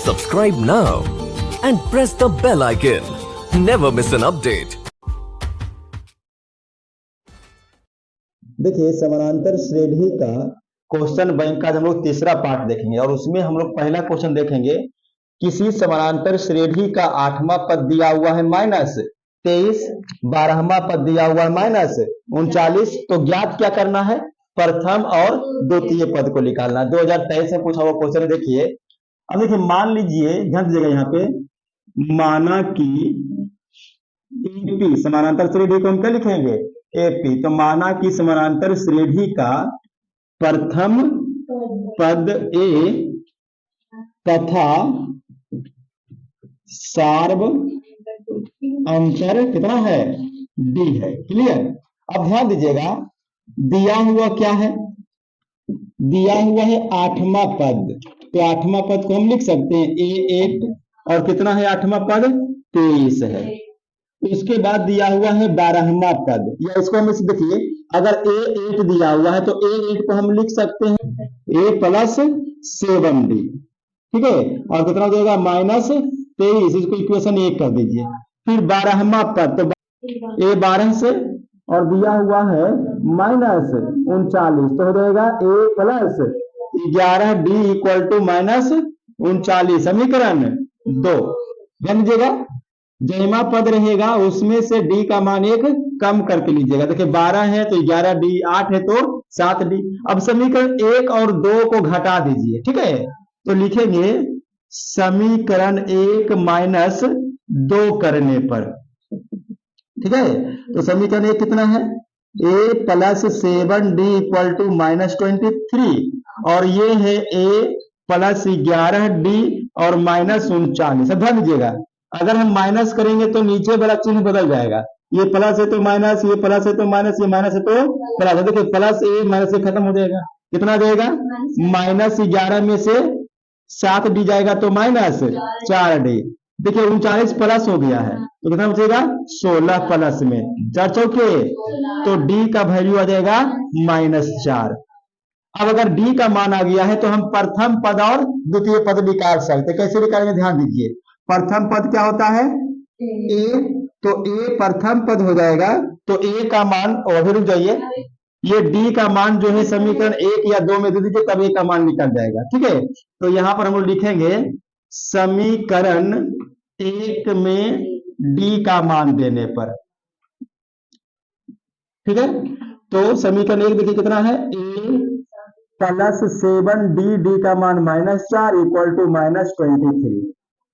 Subscribe now and press the bell icon. Never miss an update. देखिए, समानांतर श्रेणी का क्वेश्चन बैंक का हम लोग तीसरा पार्ट देखेंगे और उसमें हम लोग पहला क्वेश्चन देखेंगे। किसी समानांतर श्रेणी का 8वां पद दिया हुआ है -23, 12वां पद दिया हुआ है -39। तो ज्ञात क्या करना है? प्रथम और द्वितीय पद को निकालना। 2023 में पूछा हुआ क्वेश्चन है। देखिए, अब देखिए, मान लीजिए, ध्यान दीजिएगा यहाँ पे, माना कि एपी समानांतर श्रेणी को हम क्या लिखेंगे? एपी। तो माना कि समानांतर श्रेणी का प्रथम पद ए तथा सार्व अंतर कितना है? डी है। क्लियर? अब ध्यान दीजिएगा, दिया हुआ क्या है? दिया हुआ है 8वां पद। तो 8वां पद को हम लिख सकते हैं A8 और कितना है 8वां पद? 23 है। उसके बाद दिया हुआ है 12वां पद, या इसको हम देखिए, अगर A8 दिया हुआ है तो A8 को हम लिख सकते हैं A प्लस 7D। ठीक है, और कितना हो जाएगा? -23। इसको इक्वेशन 1 कर दीजिए। फिर 12वां पद, तो A12 से, और दिया हुआ है -39, तो हो जाएगा A plus 11D equal to -39। समीकरण 2 बन जाएगा। जैमा पद रहेगा उसमें से D का मान 1 कम करके लीजिएगा। देखिए, 12 है तो 11D, 8 है तो 7D। अब समीकरण 1 और 2 को घटा दीजिए। ठीक है, तो लिखेंगे समीकरण 1 -2 करने पर। ठीक है, तो समीकरण 1 कितना है? A plus 7D equal to -23, और ये है A प्लस 11D और -39। अब ध्यान दीजिएगा, अगर हम माइनस करेंगे तो नीचे वाला चिन्ह बदल जाएगा। ये प्लस है तो माइनस, ये प्लस है तो माइनस, ये माइनस है तो प्लस। देखिए, प्लस ए माइनस से खत्म हो जाएगा। कितना जाएगा? -11 में से 7D जाएगा तो -4D। देखिए, 39 प्लस हो गया है तो कितना बचेगा? 16 प्लस में 4 चौके, तो D का वैल्यू आ जाएगा -4। अब अगर D का मान आ गया है तो हम प्रथम पद और द्वितीय पद निकाल सकते। कैसे निकालेंगे? ध्यान दीजिए, प्रथम पद क्या होता है? A, तो A प्रथम पद हो जाएगा। तो A का मान, और रुक जाइए, ये D का मान जो है समीकरण 1 या 2 में दे दीजिए, तब A का मान निकल जाएगा। ठीक है, तो यहां पर हम लोग लिखेंगे समीकरण 1 में D का मान देने पर। ठीक है, तो समीकरण 1 देखिए कितना है? A प्लस 7D, D का मान -4 इक्वल टू -23।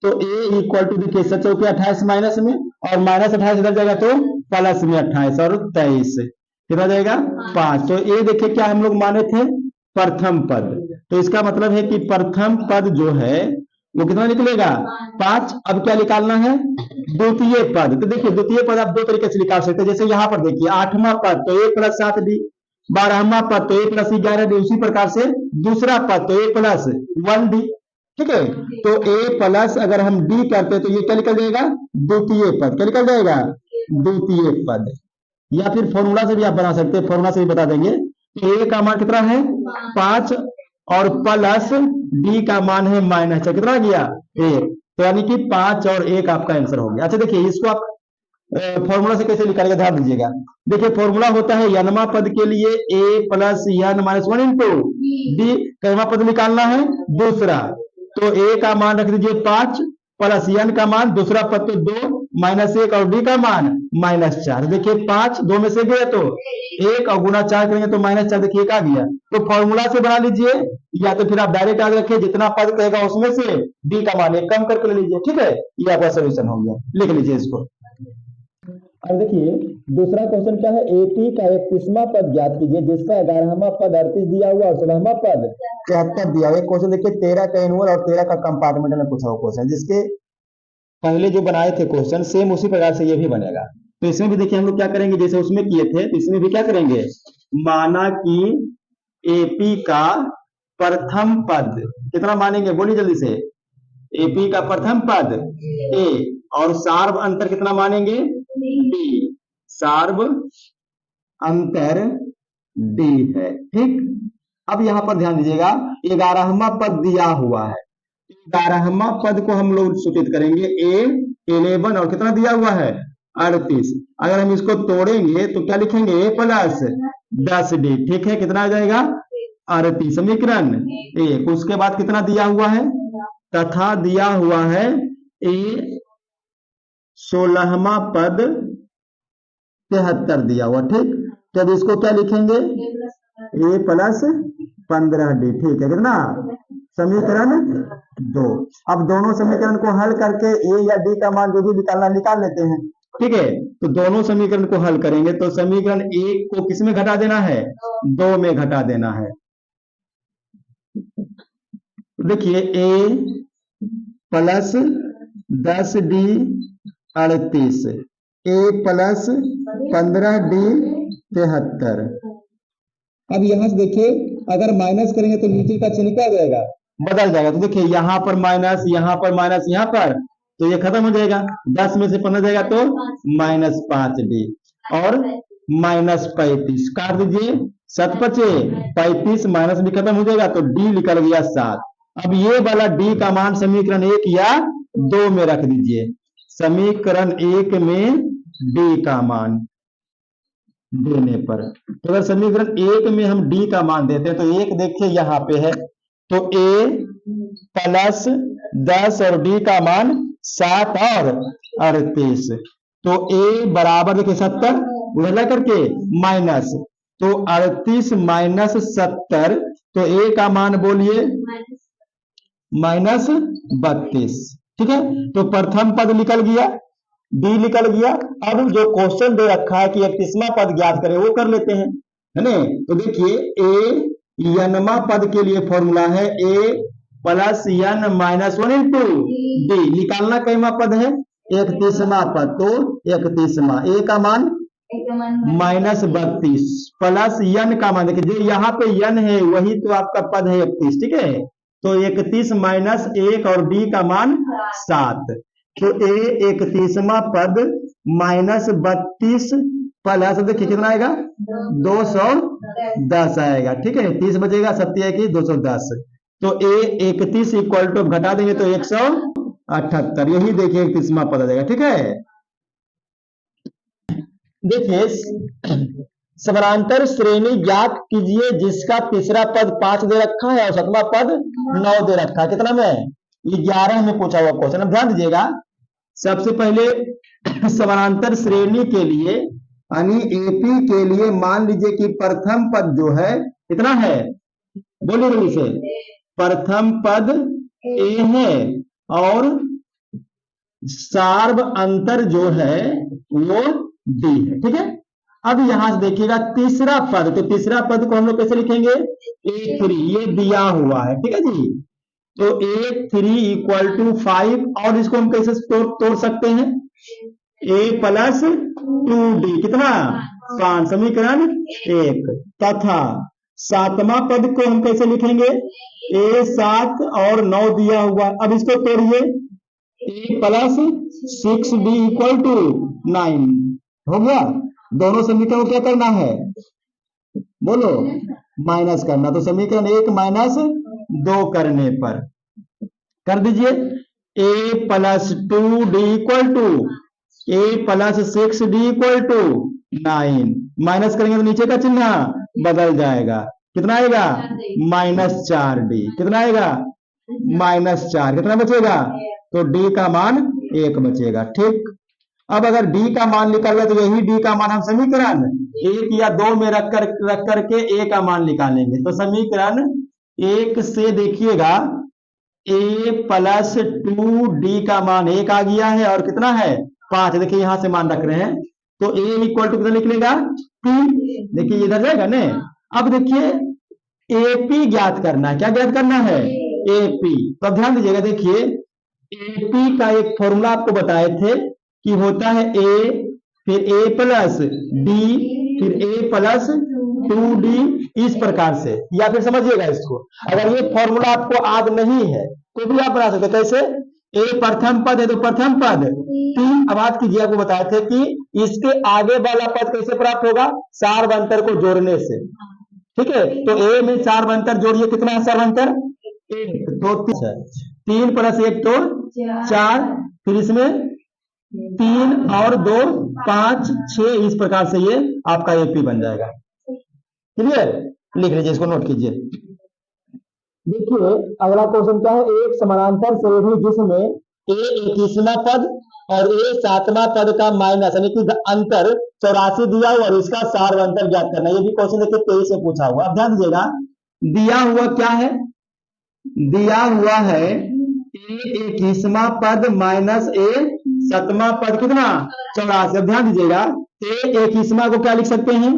तो A इक्वल टू, देखिए, 28 माइनस में, और -28 इधर जाएगा तो प्लस में 28 और 23 कितना जाएगा? 5। तो ये देखिए क्या हम लोग माने थे? प्रथम पद। तो इसका मतलब है कि प्रथम पद जो है वो कितना निकलेगा? 5। अब क्या निकालना है? द्वितीय पद। तो देखिए, द्वितीय पद आप 2 तरीके से निकाल सकते हैं। जैसे यहाँ पर देखिए, 8वां पद तो A प्लस 7D, 12वां पद तो A प्लस 11D। उसी प्रकार से दूसरा पद तो A प्लस 1D। ठीक है, तो A प्लस अगर हम D करते तो ये क्या निकल जाएगा? द्वितीय पद। क्या निकल जाएगा? द्वितीय पद। या फिर फॉर्मूला से भी आप बना सकते हैं, फॉर्मूला से भी बता देंगे। तो A का मान कितना है? 5, और प्लस D का मान है -4। कितना गया? 1। तो यानी कि 5 और 1 आपका आंसर हो गया। अच्छा, देखिए, इसको आप फॉर्मूला से कैसे निकालेगा? ध्यान दीजिएगा। देखिए, फॉर्मूला होता है n पद के लिए A plus n-1 into D। Cava पद निकालना है? दूसरा। तो A का मान रख दीजिए 5, प्लस n का मान, दूसरा पद तो 2, -1, और D का मान -4। देखिए, 5 2 में से गए तो 1, और गुना 4 करेंगे तो -4। देखिए, 1 आ गया। तो फॉर्मूला से बना लीजिए, या तो फिर आप डायरेक्ट याद रखिए, जितना पद कहेगा उसमें से D का मान 1 कम करके ले लीजिए। ठीक है, ये आपका सोल्यूशन हो गया। लिख लीजिए इसको। अब देखिए, दूसरा क्वेश्चन क्या है? एपी का 31वां पद ज्ञात कीजिए जिसका 11वां पद 38 दिया हुआ और 16वां पद 73 दिया हुआ। क्वेश्चन देखिए, 13 का एनुअल और 13 का कंपार्टमेंटल में पूछा हुआ क्वेश्चन, जिसके पहले जो बनाए थे क्वेश्चन सेम उसी प्रकार से ये भी बनेगा। तो इसमें भी देखिए हम लोग क्या करेंगे, जैसे उसमें किए थे, तो इसमें भी क्या करेंगे? माना कि एपी का प्रथम पद कितना मानेंगे? बोलिए जल्दी से। एपी का प्रथम पद A, और सार्व अंतर कितना मानेंगे? D। सार्व अंतर D है। ठीक, अब यहां पर ध्यान दीजिएगा, 11वां पद दिया हुआ है 11वां पद को हम लोग सूचित करेंगे ए 11 और कितना दिया हुआ है 38। अगर हम इसको तोड़ेंगे तो क्या लिखेंगे ए प्लस 10d, ठीक है, कितना आ जाएगा 38 समीकरण एक। उसके बाद कितना दिया हुआ है तथा दिया हुआ है ए 16वां पद 73 दिया हुआ, ठीक। तो अब इसको क्या लिखेंगे ए प्लस 15d, ठीक है, कितना समीकरण 2। अब दोनों समीकरण को हल करके ए या डी का मान जो भी निकालना निकाल लेते हैं, ठीक है। तो दोनों समीकरण को हल करेंगे तो समीकरण एक को किस में घटा देना है 2 में घटा देना है। देखिए ए प्लस 10d 38 ए प्लस 15d 73। अब यहां से देखिए अगर माइनस करेंगे तो नीचे का चिन्ह क्या जाएगा बदल जाएगा। तो देखिए यहाँ पर माइनस, यहाँ पर माइनस, यहाँ पर, तो ये खत्म हो जाएगा। 10 में से 15 जाएगा तो -5d और -35 काट दीजिए, 7 बचे 35, माइनस भी खत्म हो जाएगा तो d निकल गया 7। अब ये वाला d का मान समीकरण 1 या 2 में रख दीजिए। समीकरण 1 में d का मान देने पर, तो अगर समीकरण 1 में हम d का मान देते हैं तो 1 देखिए यहाँ पे है, तो a प्लस 10 और d का मान 7 और 38, तो a बराबर देखिए 70 उधर करके माइनस, तो 38 माइनस 70, तो a का मान बोलिए -32, ठीक है। तो प्रथम पद निकल गया, डी निकल गया। अब जो क्वेश्चन दे रखा है कि 31वां पद ज्ञात करें वो कर लेते हैं, है ना। तो देखिए ए n पद के लिए फॉर्मूला है a plus n -1 into D. निकालना कैमा पद है 31वां पद, तो 31वां ए का मान -32 प्लस n का मान, देखिए जो यहाँ पे n है वही तो आपका पद है 31, ठीक है। तो 31 माइनस 1 और d का मान 7, तो ए 31वां पद -32 प्लस देखिए कितना आएगा 210 आएगा, ठीक है। 30 बचेगा, 7 210, तो ए 31 इक्वल टू घटा देंगे तो 178, यही देखिए 31वां पद आ जाएगा, ठीक है। देखिए समानांतर श्रेणी ज्ञात कीजिए जिसका तीसरा पद 5 दे रखा है और 7वां पद 9 दे रखा है। कितना में ये 11 में पूछा हुआ क्वेश्चन। अब ध्यान दीजिएगा, सबसे पहले समानांतर श्रेणी के लिए यानी एपी के लिए मान लीजिए कि प्रथम पद जो है कितना है, बोलिए जल्दी से, प्रथम पद ए है और सार्व अंतर जो है वो डी है, ठीक है। अब यहां से देखिएगा तीसरा पद, तो तीसरा पद को हम लोग कैसे लिखेंगे A3, ये दिया हुआ है, ठीक है जी। तो A3 इक्वल टू 5, और इसको हम कैसे तोड़ सकते हैं a प्लस 2d, कितना 5, समीकरण 1। तथा 7वां पद को हम कैसे लिखेंगे a 7 और 9 दिया हुआ। अब इसको तोड़िए, a plus 6d equal to 9 हो गया। दोनों समीकरण को क्या करना है बोलो माइनस करना, तो समीकरण 1 माइनस 2 करने पर कर दीजिए a plus 2d equal to a plus 6d equal to 9, minus करेंगे तो नीचे का चिन्ह बदल जाएगा, कितना आएगा -4d, कितना आएगा -4, कितना बचेगा तो d का मान 1 बचेगा, ठीक। अब अगर d का मान निकाल तो यही d का मान हम समीकरण 1 या 2 में रख करके a का मान निकालेंगे। तो समीकरण 1 से देखिएगा a प्लस 2d का मान 1 आ गया है और कितना है 5, देखिए यहां से मान रख रहे हैं, तो a इक्वल टू कितना निकलेगा 3, देखिए इधर जाएगा ना। अब देखिए AP ज्ञात करना है, क्या ज्ञात करना है AP। तो अब ध्यान दीजिएगा, देखिए AP का एक फॉर्मूला आपको बताए थे कि होता है a फिर a प्लस d फिर a प्लस 2d, इस प्रकार से, या फिर समझिएगा इसको, अगर ये फॉर्मूला आपको याद नहीं है तो भी आप बना सकते। कैसे a प्रथम पद है तो प्रथम पद 3, अब बात कीजिए, आपको बताए थे कि इसके आगे वाला पद कैसे प्राप्त होगा सार्व अंतर को जोड़ने से, ठीक है। तो a में सार्व अंतर जोड़िए, कितना है सार्व अंतर 1, तो 3 प्लस 1 तो 4, फिर इसमें 3 और 2 5 6, इस प्रकार से ये आपका एपी बन जाएगा। क्लियर? लिख लीजिए, इसको नोट कीजिए। देखिए अगला क्वेश्चन क्या है, एक समानांतर श्रेणी जिसमें ए 21वां पद और ए 7वां पद का माइनस यानी कि अंतर 84 दिया हुआ और इसका सार्वंतर ज्ञात करना। ये भी क्वेश्चन देखिए 23 से पूछा हुआ। अब ध्यान दीजिएगा, दिया हुआ क्या है, दिया हुआ है ए 21वां पद माइनस ए 7वां पद कितना 84। अब ध्यान दीजिएगा, ए 21वां को क्या लिख सकते हैं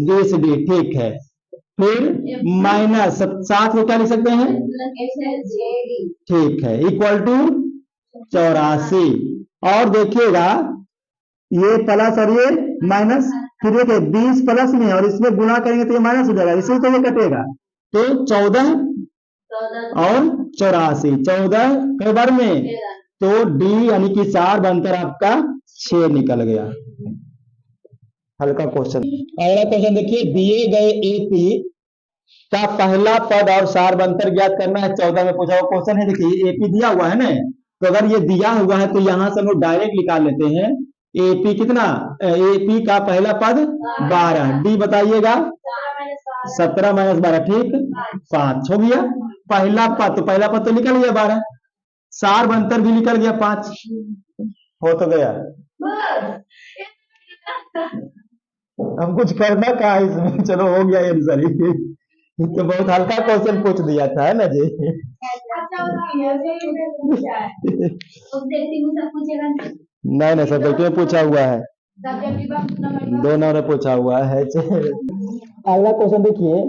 20d, ठीक है। फिर माइनस 7 को क्या लिख सकते हैं, ठीक है, इक्वल टू 84। और देखिएगा ये प्लस और ये माइनस, फिर देखिए 20 प्लस में और इसमें गुणा करेंगे तो ये माइनस हो जाएगा, इसी तो ये कटेगा। तो 14 और 84, 14 कई बार में, तो डी यानी कि सार बनकर आपका 6 निकल गया। हल्का क्वेश्चन। अगला क्वेश्चन देखिए, दिए गए एपी का पहला पद और सार बनकर ज्ञात करना है। 14 में पूछा हुआ क्वेश्चन है। देखिए एपी दिया हुआ है ना, तो अगर ये दिया हुआ है तो यहां से हम लोग डायरेक्ट निकाल लेते हैं। एपी कितना, एपी का पहला पद 12, डी बताइएगा 17 माइनस 12, ठीक 5 हो गया पहला पद। तो पहला पद तो निकल गया 12, सार बनकर भी निकल गया 5, हो तो गया। हम कुछ करना कहा इसमें, चलो हो गया ये आंसर। तो बहुत हल्का क्वेश्चन पूछ दिया था है ना जी। नहीं नहीं सब्जेक्ट में पूछा हुआ है, दोनों ने पूछा हुआ है। अगला क्वेश्चन देखिए,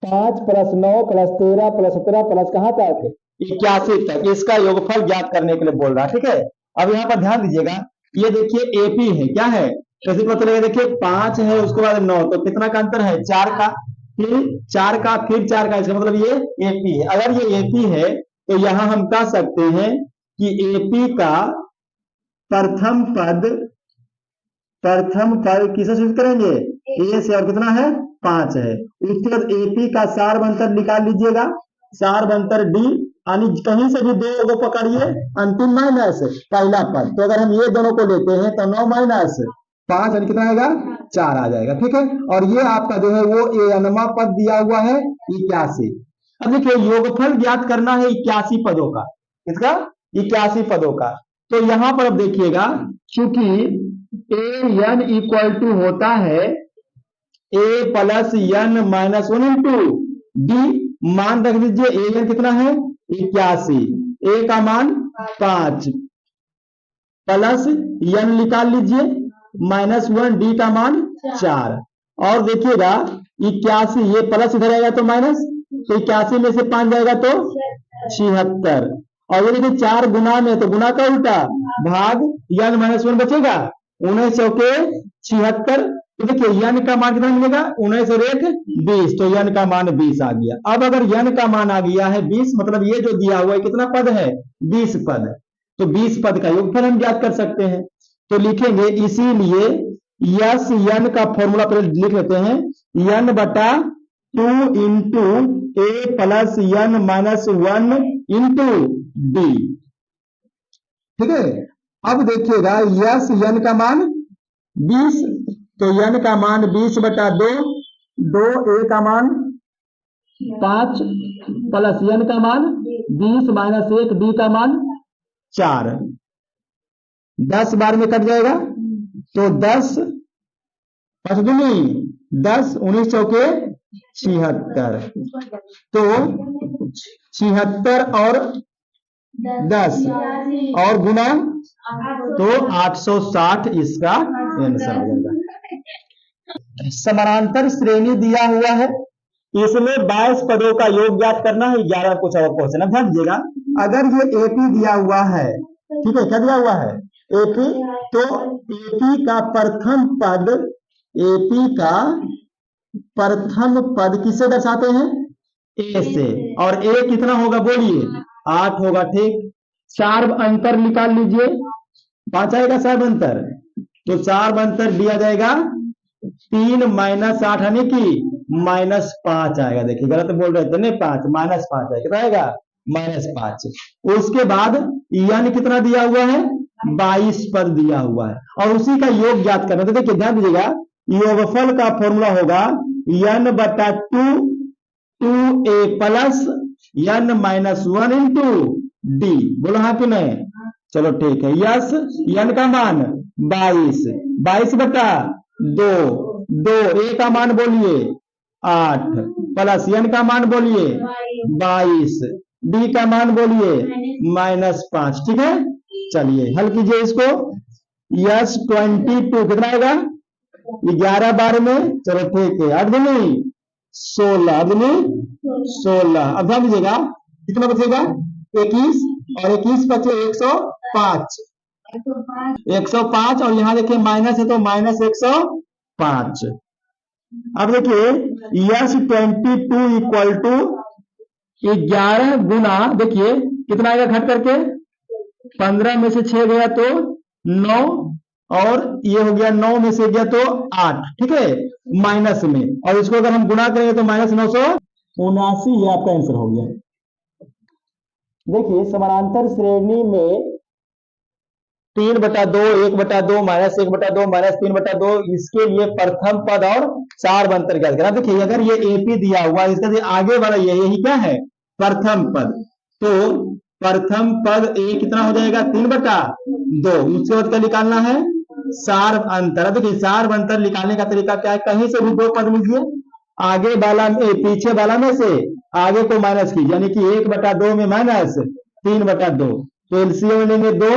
5 प्लस 9 प्लस 13 प्लस 17 प्लस कहाँ तक 81 तक, इसका योगफल ज्ञात करने के लिए बोल रहा है, ठीक है। अब यहाँ पर ध्यान दीजिएगा, ये देखिए एपी है, क्या है, कैसे पता चलेगा, देखिए 5 है उसके बाद 9, तो कितना का अंतर है 4 का, फिर 4 का, फिर 4 का, इसका मतलब ये एपी है। अगर ये एपी है तो यहां हम कह सकते हैं कि एपी का प्रथम पद किसे सूचित करेंगे, ए से, और कितना है 5 है। उसके बाद एपी का सार बनतर निकाल लीजिएगा, सार बनतर डी, यानी कहीं से भी 2 को पकड़िए, अंतिम माइनस पहला पद। तो अगर हम ये दोनों को लेते हैं तो 9 माइनस 5 यानी कितना आएगा 4 आ जाएगा, ठीक है। और ये आपका जो है वो एनवा पद दिया हुआ है 81। अब देखिए योगफल ज्ञात करना है 81 पदों का, इसका 81 पदों का। तो यहां पर अब देखिएगा, चूंकि ए एन इक्वल टू होता है a plus n minus 1 into d, मान रख दीजिए ए एन कितना है 81, ए का मान 5 प्लस एन निकाल लीजिए -1, डी का मान 4। और देखिएगा 81, ये प्लस इधर आएगा तो माइनस, तो 81 में से 5 जाएगा तो 76। और ये देखिए 4 गुना में, तो गुना का उल्टा भाग, n -1 बचेगा, 19 चौके 76। तो देखिए n का मान कितना मिलेगा, 19 और 1 20, तो n का मान 20 आ गया। अब अगर n का मान आ गया है 20, मतलब ये जो दिया हुआ है कितना पद है 20 पद, तो 20 पद का योगफल हम ज्ञात कर सकते हैं। तो लिखेंगे, इसीलिए यस एन का फॉर्मूला पहले लिख लेते हैं, n बटा 2 into a plus n minus 1 into d, ठीक है। अब देखिएगा यस एन का मान 20, तो n का मान 20 बटा 2, ए का मान 5 प्लस n का मान 20 माइनस 1, डी का मान 4, 10 बार में कट जाएगा, तो 10 5 दूनी 10, 19 चौके 76, तो 76 और 10 और गुना, तो 860 इसका आंसर आ जाएगा। समानांतर श्रेणी दिया हुआ है, इसमें 22 पदों का योग ज्ञात करना है। 11 पूछा हुआ क्वेश्चन। अब ध्यान दीजिएगा, अगर ये एपी दिया हुआ है, ठीक है, क्या दिया हुआ है एपी, तो एपी का प्रथम पद, एपी का प्रथम पद किससे दर्शाते हैं ए से, और ए कितना होगा बोलिए 8 होगा, ठीक। 4 अंतर निकाल लीजिए, 5 आएगा 4 अंतर, तो 4 अंतर दिया जाएगा 3 माइनस 8 यानी कि -5 आएगा। देखिए गलत बोल रहे थे, नहीं 5 -5 आएगा, कितना आएगा -5। उसके बाद n कितना दिया हुआ है, 22 पद दिया हुआ है, और उसी का योग ज्ञात करना। तो देखिए ध्यान दीजिएगा, योगफल का फॉर्मूला होगा n/2 2a plus n-1 into D. बोलो हाँ कि नहीं? चलो ठीक है। यस, n का मान 22, 22/2, 2 a का मान बोलिए 8 प्लस n का मान बोलिए 22, डी का मान बोलिए -5। ठीक है, चलिए हल कीजिए इसको। यस 22 कितना आएगा, 11 बार में, चलो ठीक है, 8 दूनी 16, 8 दूनी 16। अब ध्यान दीजिएगा कितना बचेगा, 21, और 21 बचे 105, 105, और यहाँ देखिए माइनस है तो -105। अब देखिए यस 22 इक्वल टू 11 गुना, देखिए कितना आएगा घट करके, 15 में से 6 गया तो 9, और ये हो गया 9 में से गया तो 8। ठीक है, माइनस में, और इसको अगर हम गुणा करेंगे तो -979, ये आपका आंसर हो गया। देखिए समानांतर श्रेणी में 3/2, 1/2, -1/2, -3/2, इसके लिए प्रथम पद और सार अंतर ज्ञात करना। देखिए अगर ये एपी दिया हुआ है, इसका आगे वाला यही क्या है, प्रथम पद, तो प्रथम पद ए कितना हो जाएगा, 3/2। उसके बाद क्या निकालना है, सार अंतर। देखिए सार अंतर निकालने का तरीका क्या है, कहीं से भी 2 पद लीजिए, आगे वाला में पीछे वाला में से आगे को माइनस कीजिए, यानी कि 1/2 में माइनस 3/2, तो एलसीएम लेंगे 2,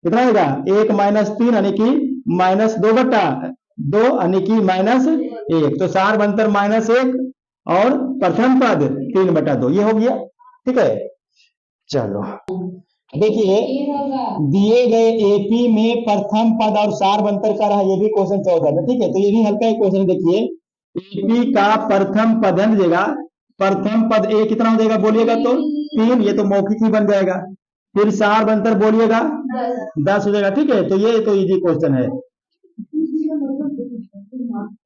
कितना आएगा 1 -3, यानी कि -2/2, यानी कि -1, तो सार अंतर -1 और प्रथम पद 3/2, ये हो गया। ठीक है, चलो देखिए दिए गए एपी में प्रथम पद और सार अंतर का रहा, ये भी क्वेश्चन 14 में। ठीक है, तो ये भी हल्का ही क्वेश्चन। देखिए एपी का प्रथम पद ध्यान दीजिएगा, प्रथम पद ए कितना हो जाएगा बोलिएगा तो 3, ये तो मौखिक ही बन जाएगा, फिर सार अंतर बोलिएगा 10 हो जाएगा। ठीक है, तो ये तो इजी क्वेश्चन है।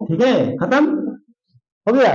ठीक है, खत्म हो गया।